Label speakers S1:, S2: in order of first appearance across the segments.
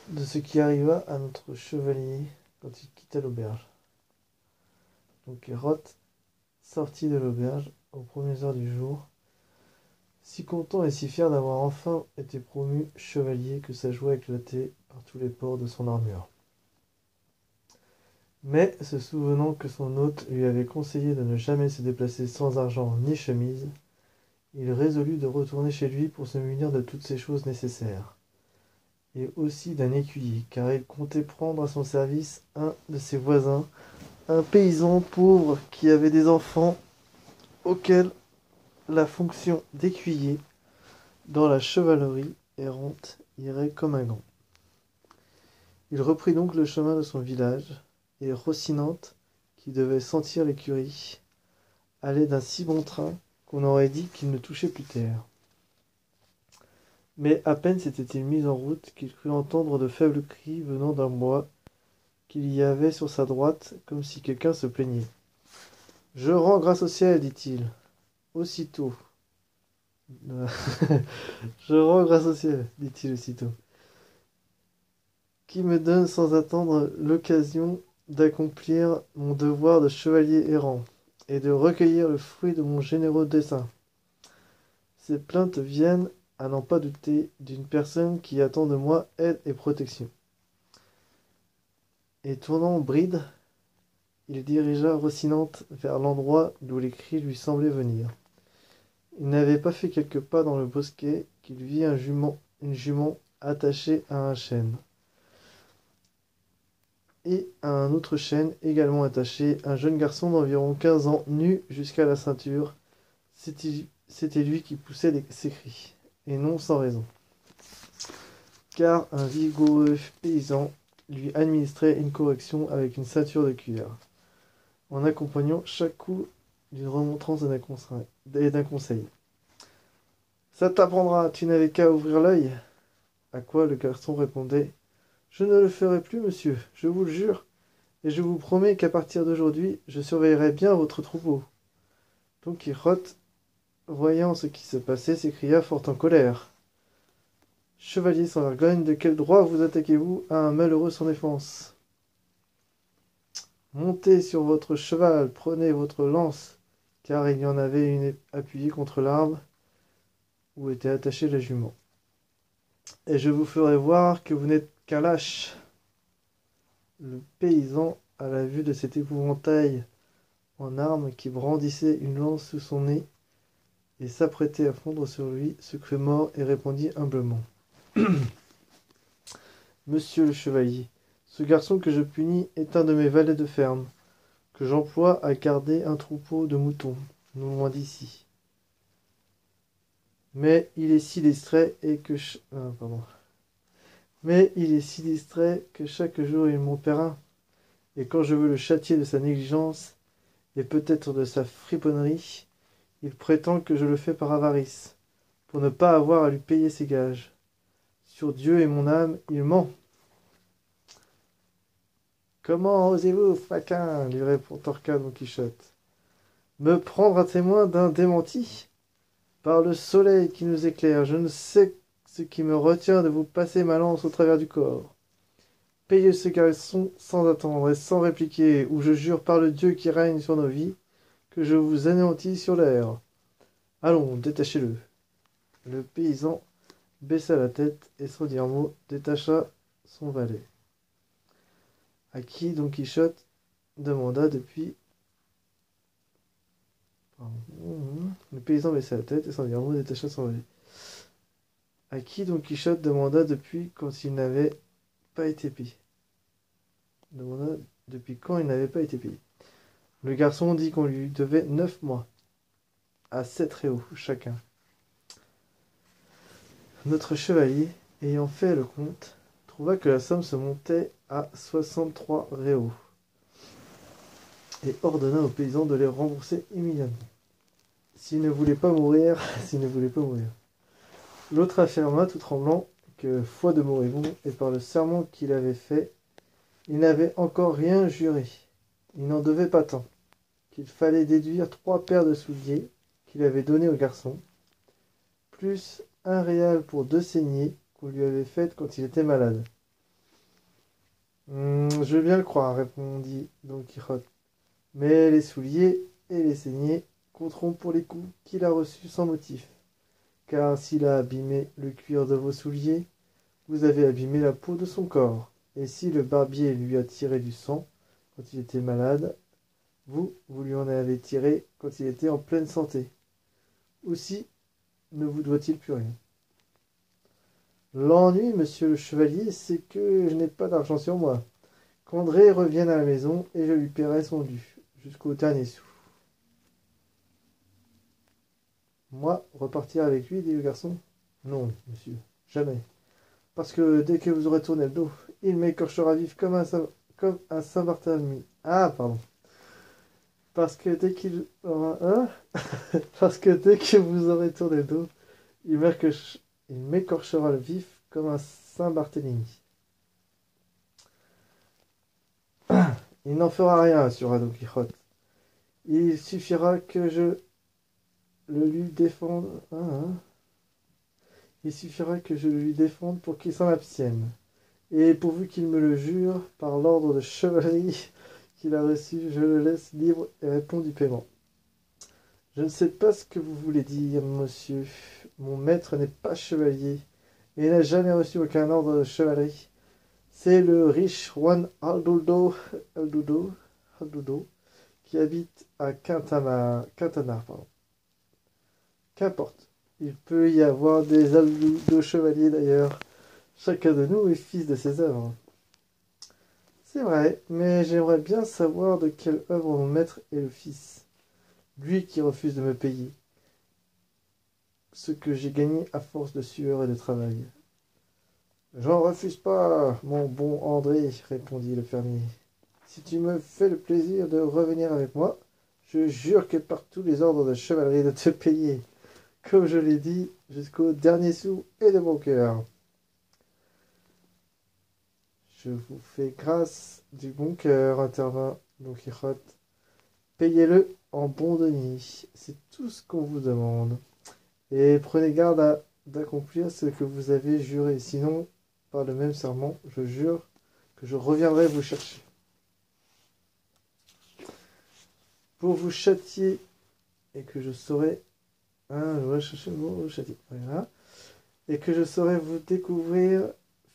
S1: de ce qui arriva à notre chevalier quand il quitta l'auberge. Donc Hérode sortit de l'auberge aux premières heures du jour, si content et si fier d'avoir enfin été promu chevalier que sa joie éclatait par tous les pores de son armure. Mais, se souvenant que son hôte lui avait conseillé de ne jamais se déplacer sans argent ni chemise, il résolut de retourner chez lui pour se munir de toutes ces choses nécessaires, et aussi d'un écuyer, car il comptait prendre à son service un de ses voisins, un paysan pauvre qui avait des enfants auxquels la fonction d'écuyer dans la chevalerie errante irait comme un gant. Il reprit donc le chemin de son village, et Rocinante, qui devait sentir l'écurie, allait d'un si bon train qu'on aurait dit qu'il ne touchait plus terre. Mais à peine s'était-il mis en route qu'il crut entendre de faibles cris venant d'un bois qu'il y avait sur sa droite, comme si quelqu'un se plaignait. « Je rends grâce au ciel, dit-il, aussitôt. Je rends grâce au ciel, dit-il aussitôt, qui me donne sans attendre l'occasion d'accomplir mon devoir de chevalier errant, et de recueillir le fruit de mon généreux dessein. Ces plaintes viennent, à n'en pas douter, d'une personne qui attend de moi aide et protection. » Et tournant bride, il dirigea Rocinante vers l'endroit d'où les cris lui semblaient venir. Il n'avait pas fait quelques pas dans le bosquet qu'il vit une jument attachée à un chêne, et à un autre chêne également attaché, un jeune garçon d'environ 15 ans, nu jusqu'à la ceinture. C'était lui qui poussait ses cris, et non sans raison, car un vigoureux paysan lui administrait une correction avec une ceinture de cuir, en accompagnant chaque coup d'une remontrance et d'un conseil. « Ça t'apprendra, tu n'avais qu'à ouvrir l'œil. » À quoi le garçon répondait: « Je ne le ferai plus, monsieur, je vous le jure, et je vous promets qu'à partir d'aujourd'hui, je surveillerai bien votre troupeau. » Don Quichotte, voyant ce qui se passait, s'écria fort en colère: « Chevalier sans vergogne, de quel droit vous attaquez-vous à un malheureux sans défense? Montez sur votre cheval, prenez votre lance, car il y en avait une appuyée contre l'arbre où était attachée la jument, et je vous ferai voir que vous n'êtes qu'un lâche. » Le paysan, à la vue de cet épouvantail en armes qui brandissait une lance sous son nez et s'apprêtait à fondre sur lui, se crut mort et répondit humblement: « Monsieur le chevalier, ce garçon que je punis est un de mes valets de ferme, que j'emploie à garder un troupeau de moutons, non loin d'ici. Mais il est si distrait que chaque jour il m'en perd un, et quand je veux le châtier de sa négligence, et peut-être de sa friponnerie, il prétend que je le fais par avarice, pour ne pas avoir à lui payer ses gages. Sur Dieu et mon âme, il ment. »« Comment osez-vous, faquin, lui rétorqua Don Quichotte, me prendre à témoin d'un démenti? Par le soleil qui nous éclaire, je ne sais ce qui me retient de vous passer ma lance au travers du corps. Payez ce garçon sans attendre et sans répliquer, ou je jure par le Dieu qui règne sur nos vies que je vous anéantis sur l'air. Allons, détachez-le. » Le paysan baissa la tête et sans dire mot détacha son valet, à qui Don Quichotte demanda depuis... Le paysan baissa la tête et sans dire mot détacha son valet, à qui Don Quichotte demanda depuis quand il n'avait pas été payé. Le garçon dit qu'on lui devait 9 mois, à 7 réaux chacun. Notre chevalier, ayant fait le compte, trouva que la somme se montait à 63 réaux, et ordonna au paysan de les rembourser immédiatement, s'il ne voulait pas mourir. L'autre affirma, tout tremblant, que, foi de moribond, et par le serment qu'il avait fait, il n'avait encore rien juré. Il n'en devait pas tant, qu'il fallait déduire 3 paires de souliers qu'il avait donnés au garçon, plus 1 réal pour 2 saignées qu'on lui avait faites quand il était malade. Je veux bien le croire, répondit Don Quichotte. Mais les souliers et les saignées compteront pour les coups qu'il a reçus sans motif. Car s'il a abîmé le cuir de vos souliers, vous avez abîmé la peau de son corps. Et si le barbier lui a tiré du sang quand il était malade, vous lui en avez tiré quand il était en pleine santé. Aussi ne vous doit-il plus rien. L'ennui, monsieur le chevalier, c'est que je n'ai pas d'argent sur moi. Qu'André revienne à la maison et je lui paierai son dû, jusqu'au dernier sou. Moi, repartir avec lui, dit le garçon. Non, monsieur, jamais. Parce que dès que vous aurez tourné le dos, il m'écorchera vif comme un Saint-Barthélemy. Ah, pardon. Parce que dès qu'il aura... Hein. Parce que dès que vous aurez tourné le dos, il m'écorchera le vif comme un Saint-Barthélemy. Il n'en fera rien, assura Don Quichotte. Il suffira que je le lui défende. Il suffira que je le lui défende pour qu'il s'en abstienne. Et pourvu qu'il me le jure, par l'ordre de chevalerie qu'il a reçu, je le laisse libre et répond du paiement. Je ne sais pas ce que vous voulez dire, monsieur. Mon maître n'est pas chevalier et n'a jamais reçu aucun ordre de chevalerie. C'est le riche Juan Aldudo qui habite à Quintanar. Qu'importe. Il peut y avoir des Aldudo chevaliers d'ailleurs. Chacun de nous est fils de ses œuvres. C'est vrai, mais j'aimerais bien savoir de quelle œuvre mon maître est le fils. Lui qui refuse de me payer ce que j'ai gagné à force de sueur et de travail. J'en refuse pas, mon bon André, répondit le fermier. Si tu me fais le plaisir de revenir avec moi, je jure que par tous les ordres de chevalerie de te payer, comme je l'ai dit, jusqu'au dernier sou et de mon cœur. Je vous fais grâce du bon cœur, intervint Don Quichotte. Payez-le en bons deniers, c'est tout ce qu'on vous demande. Et prenez garde d'accomplir ce que vous avez juré, sinon, par le même serment, je jure que je reviendrai vous chercher. Pour vous châtier, et que je saurai... je vais chercher le mot châtier. Voilà. Et que je saurai vous découvrir,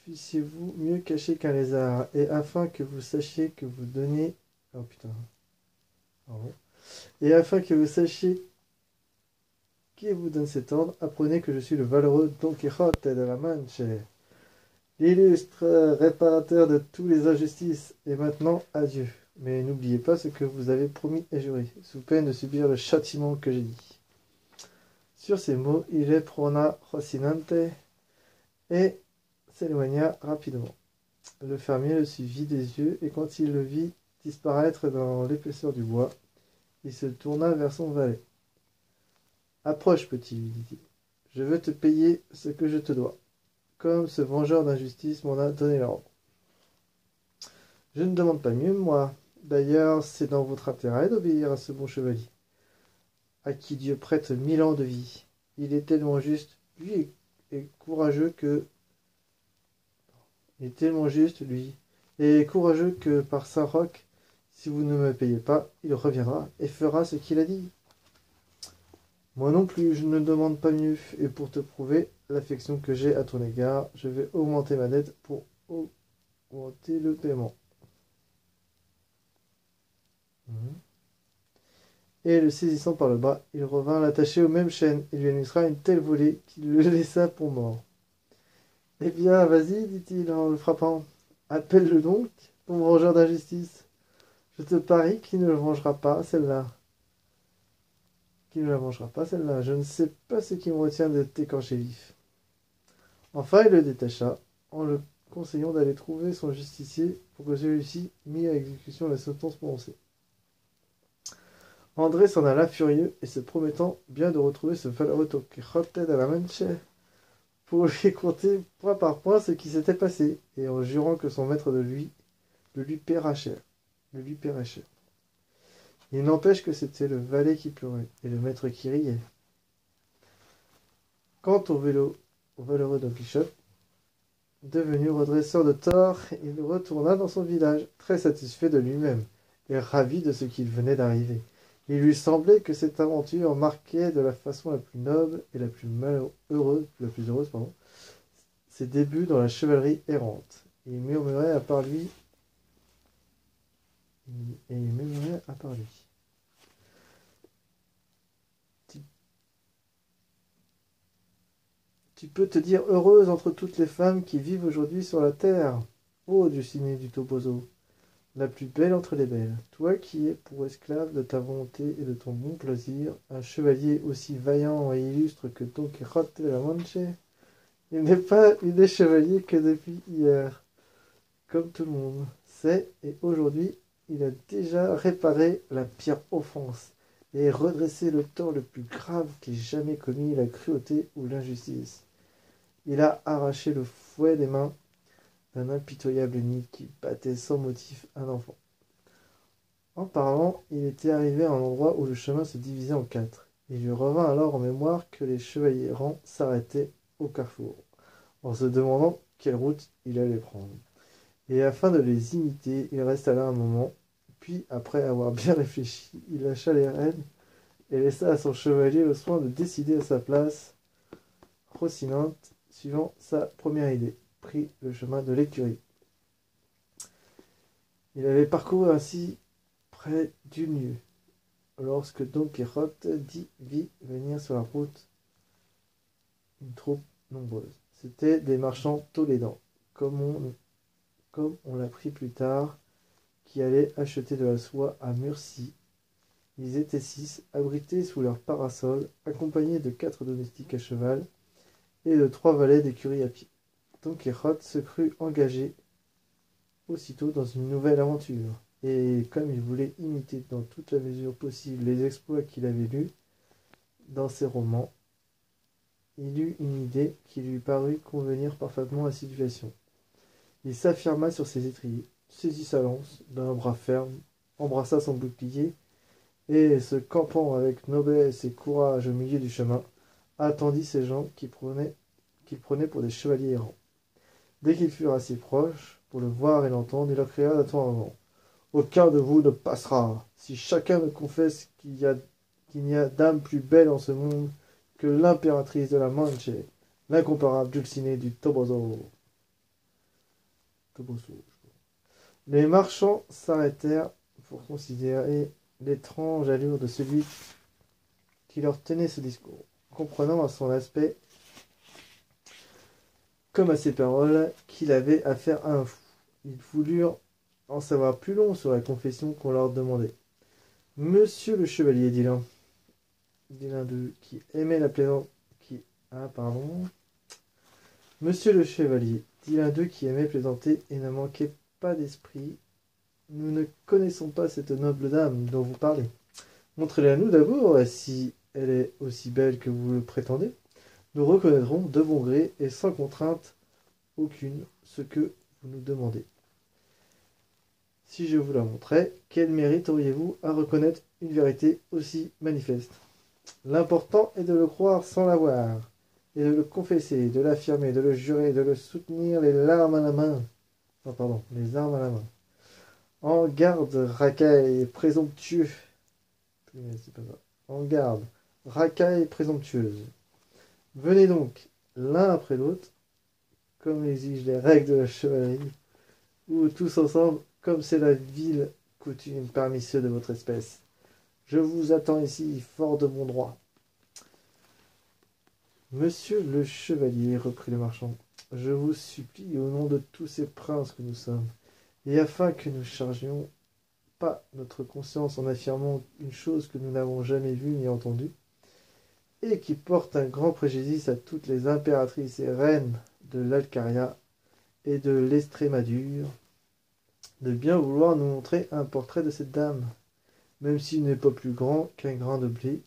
S1: fussiez-vous mieux caché qu'un lézard, et afin que vous sachiez que vous donnez... Oh putain. Pardon. Et afin que vous sachiez qui vous donne cet ordre, apprenez que je suis le valeureux Don Quichotte de la Manche, l'illustre réparateur de toutes les injustices. Et maintenant, adieu. Mais n'oubliez pas ce que vous avez promis et juré, sous peine de subir le châtiment que j'ai dit. Sur ces mots, il éprona Rocinante et s'éloigna rapidement. Le fermier le suivit des yeux, et quand il le vit disparaître dans l'épaisseur du bois, il se tourna vers son valet. Approche, petit, lui dit-il. Je veux te payer ce que je te dois, comme ce vengeur d'injustice m'en a donné l'ordre. Je ne demande pas mieux, moi. D'ailleurs, c'est dans votre intérêt d'obéir à ce bon chevalier, à qui Dieu prête 1000 ans de vie. Il est tellement juste, lui, et courageux que... Il est tellement juste, lui, et courageux que, par Saint-Roch, si vous ne me payez pas, il reviendra et fera ce qu'il a dit. Moi non plus, je ne demande pas mieux, et pour te prouver l'affection que j'ai à ton égard, je vais augmenter ma dette pour augmenter le paiement. Et le saisissant par le bras, il revint l'attacher aux mêmes chaînes et lui administra une telle volée qu'il le laissa pour mort. Eh bien, vas-y, dit-il en le frappant, appelle-le donc, ton vengeur d'injustice. Je te parie qu'il ne le vengera pas, celle-là. Qu'il ne la vengera pas, celle-là. Je ne sais pas ce qui me retient de t'écorcher vif. Enfin, il le détacha, en le conseillant d'aller trouver son justicier pour que celui-ci mît à exécution la sentence prononcée. André s'en alla furieux et se promettant bien de retrouver ce valeureux Don Quichotte de la Manche pour lui conter point par point ce qui s'était passé, et en jurant que son maître le lui paiera cher. Il n'empêche que c'était le valet qui pleurait et le maître qui riait. Quant au valeureux Don Quichotte, Devenu redresseur de tort, il retourna dans son village, très satisfait de lui-même et ravi de ce qu'il venait d'arriver. Il lui semblait que cette aventure marquait de la façon la plus noble et la plus heureuse, ses débuts dans la chevalerie errante. Il murmurait à part lui. Et il murmurait à part lui. Tu peux te dire heureuse entre toutes les femmes qui vivent aujourd'hui sur la terre. Ô Dulcinée du Toboso, la plus belle entre les belles, toi qui es pour esclave de ta volonté et de ton bon plaisir, un chevalier aussi vaillant et illustre que Don Quixote de la Manche. Il n'est pas une chevalier que depuis hier, comme tout le monde sait, et aujourd'hui il a déjà réparé la pire offense et redressé le tort le plus grave qu'ait jamais commis la cruauté ou l'injustice. Il a arraché le fouet des mains d'un impitoyable nid qui battait sans motif un enfant. En parlant, il était arrivé à un endroit où le chemin se divisait en quatre. Il lui revint alors en mémoire que les chevaliers errants s'arrêtaient au carrefour, en se demandant quelle route il allait prendre. Et afin de les imiter, il resta là un moment, puis, après avoir bien réfléchi, il lâcha les rênes et laissa à son chevalier le soin de décider à sa place. Rocinante, suivant sa première idée, prit le chemin de l'écurie. Il avait parcouru ainsi près d'une lieue, lorsque Don Quixote vit venir sur la route une troupe nombreuse. C'étaient des marchands tolédans, comme on l'apprit plus tard, qui allaient acheter de la soie à Murcie. Ils étaient 6, abrités sous leur parasol, accompagnés de 4 domestiques à cheval et de 3 valets d'écurie à pied. Don Quixote se crut engagé aussitôt dans une nouvelle aventure, et comme il voulait imiter dans toute la mesure possible les exploits qu'il avait lus dans ses romans, il eut une idée qui lui parut convenir parfaitement à la situation. Il s'affirma sur ses étriers, saisit sa lance d'un bras ferme, embrassa son bouclier, et, se campant avec noblesse et courage au milieu du chemin, attendit ces gens qu'il prenait pour des chevaliers errants. Dès qu'ils furent assez proches pour le voir et l'entendre, il leur cria d'un ton avant. « Aucun de vous ne passera, si chacun ne confesse qu'il n'y a d'âme plus belle en ce monde que l'impératrice de la Manche, l'incomparable Dulcinée du Toboso. » Les marchands s'arrêtèrent pour considérer l'étrange allure de celui qui leur tenait ce discours, comprenant à son aspect comme à ses paroles qu'il avait affaire à un fou. Ils voulurent en savoir plus long sur la confession qu'on leur demandait. « Monsieur le chevalier, dit l'un d'eux qui aimait la plaisance... Monsieur le chevalier, dit l'un d'eux qui aimait plaisanter et ne manquait pas d'esprit, nous ne connaissons pas cette noble dame dont vous parlez. Montrez-la à nous d'abord, et si elle est aussi belle que vous le prétendez, nous reconnaîtrons de bon gré et sans contrainte aucune ce que vous nous demandez. Si je vous la montrais, quel mérite auriez-vous à reconnaître une vérité aussi manifeste? L'important est de le croire sans la voir, et de le confesser, de l'affirmer, de le jurer, de le soutenir les armes à la main. En garde, racaille présomptueux. En garde, racaille présomptueuse. Venez donc, l'un après l'autre, comme l'exigent les règles de la chevalerie, ou tous ensemble, comme c'est la vile coutume parmi ceux de votre espèce. Je vous attends ici, fort de bon droit. Monsieur le chevalier, reprit le marchand, je vous supplie, au nom de tous ces princes que nous sommes, et afin que nous ne chargions pas notre conscience en affirmant une chose que nous n'avons jamais vue ni entendue, et qui porte un grand préjudice à toutes les impératrices et reines de l'Alcaria et de l'Estrémadure, de bien vouloir nous montrer un portrait de cette dame, même s'il n'est pas plus grand qu'un grain de blé.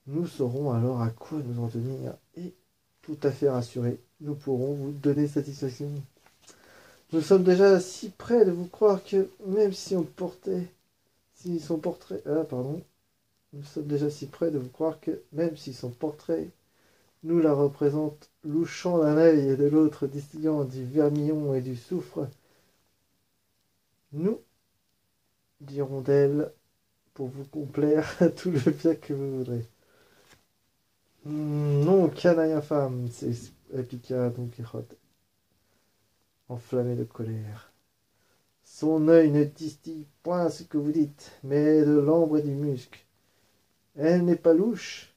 S1: Nous saurons alors à quoi nous en tenir, et, tout à fait rassurés, nous pourrons vous donner satisfaction. Nous sommes déjà si près de vous croire que, même si on portait... Si son portrait... Nous sommes déjà si près de vous croire que, même si son portrait nous la représente louchant d'un œil et de l'autre distillant du vermillon et du soufre. Nous, diront d'elle, pour vous complaire tout le bien que vous voudrez. Non, canaille infâme, répliqua Don Quichotte, enflammé de colère. Son œil ne distille point ce que vous dites, mais de l'ambre et du musc. Elle n'est pas louche,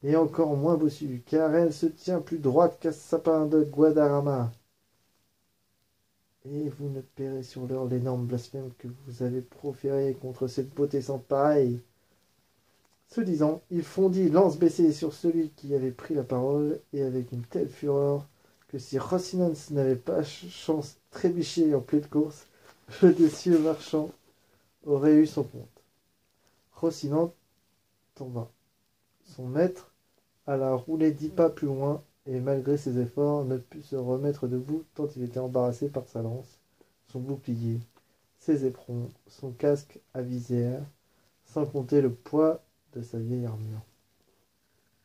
S1: et encore moins bossue, car elle se tient plus droite qu'un sapin de Guadarrama. Et vous ne paierez sur l'heure l'énorme blasphème que vous avez proféré contre cette beauté sans pareille. Ce disant, il fondit lance baissée sur celui qui avait pris la parole, et avec une telle fureur que si Rocinante n'avait pas chance trébuché en pleine course, le décieux marchand aurait eu son compte. Rocinante tomba. Son maître alla rouler 10 pas plus loin, et malgré ses efforts, ne put se remettre debout tant il était embarrassé par sa lance, son bouclier, ses éperons, son casque à visière, sans compter le poids de sa vieille armure.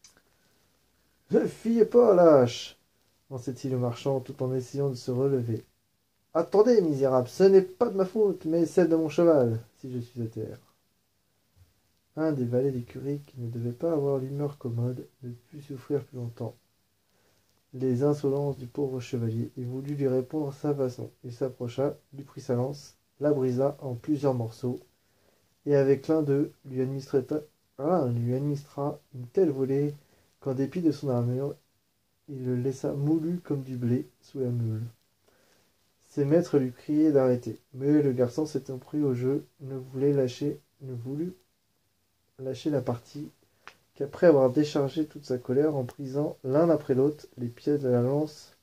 S1: « Ne fuyez pas, lâche !» lançait-il le marchand tout en essayant de se relever. « Attendez, misérable, ce n'est pas de ma faute, mais celle de mon cheval, si je suis à terre. » Un des valets d'écurie, qui ne devait pas avoir l'humeur commode, ne put souffrir plus longtemps les insolences du pauvre chevalier et voulut lui répondre à sa façon. Il s'approcha, lui prit sa lance, la brisa en plusieurs morceaux, et avec l'un d'eux lui administra une telle volée qu'en dépit de son armure, il le laissa moulu comme du blé sous la meule. Ses maîtres lui criaient d'arrêter, mais le garçon s'étant pris au jeu, ne voulut lâcher la partie qu'après avoir déchargé toute sa colère en brisant l'un après l'autre les pièces de la lance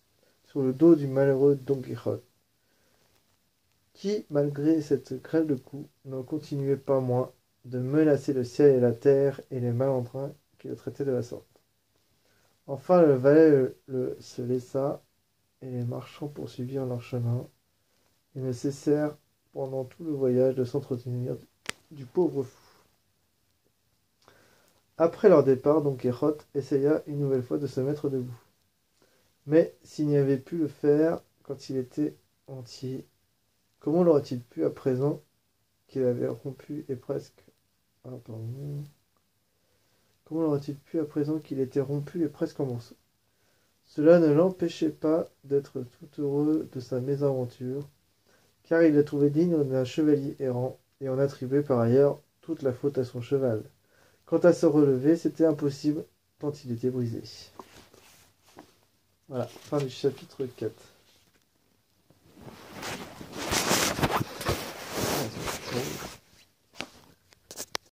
S1: sur le dos du malheureux Don Quichotte, qui, malgré cette grêle de coups, n'en continuait pas moins de menacer le ciel et la terre et les malandrins qui le traitaient de la sorte. Enfin le valet se laissa, et les marchands poursuivirent leur chemin, et ne cessèrent pendant tout le voyage de s'entretenir du pauvre fou. Après leur départ, Don Quichotte essaya une nouvelle fois de se mettre debout. Mais s'il n'y avait pu le faire quand il était entier, comment l'aurait-il pu à présent qu'il avait rompu et presque... Comment l'aurait-il pu à présent qu'il était rompu et presque en morceaux? Cela ne l'empêchait pas d'être tout heureux de sa mésaventure, car il la trouvait digne d'un chevalier errant, et en attribuait par ailleurs toute la faute à son cheval. Quant à se relever, c'était impossible, tant il était brisé. Voilà, fin du chapitre 4.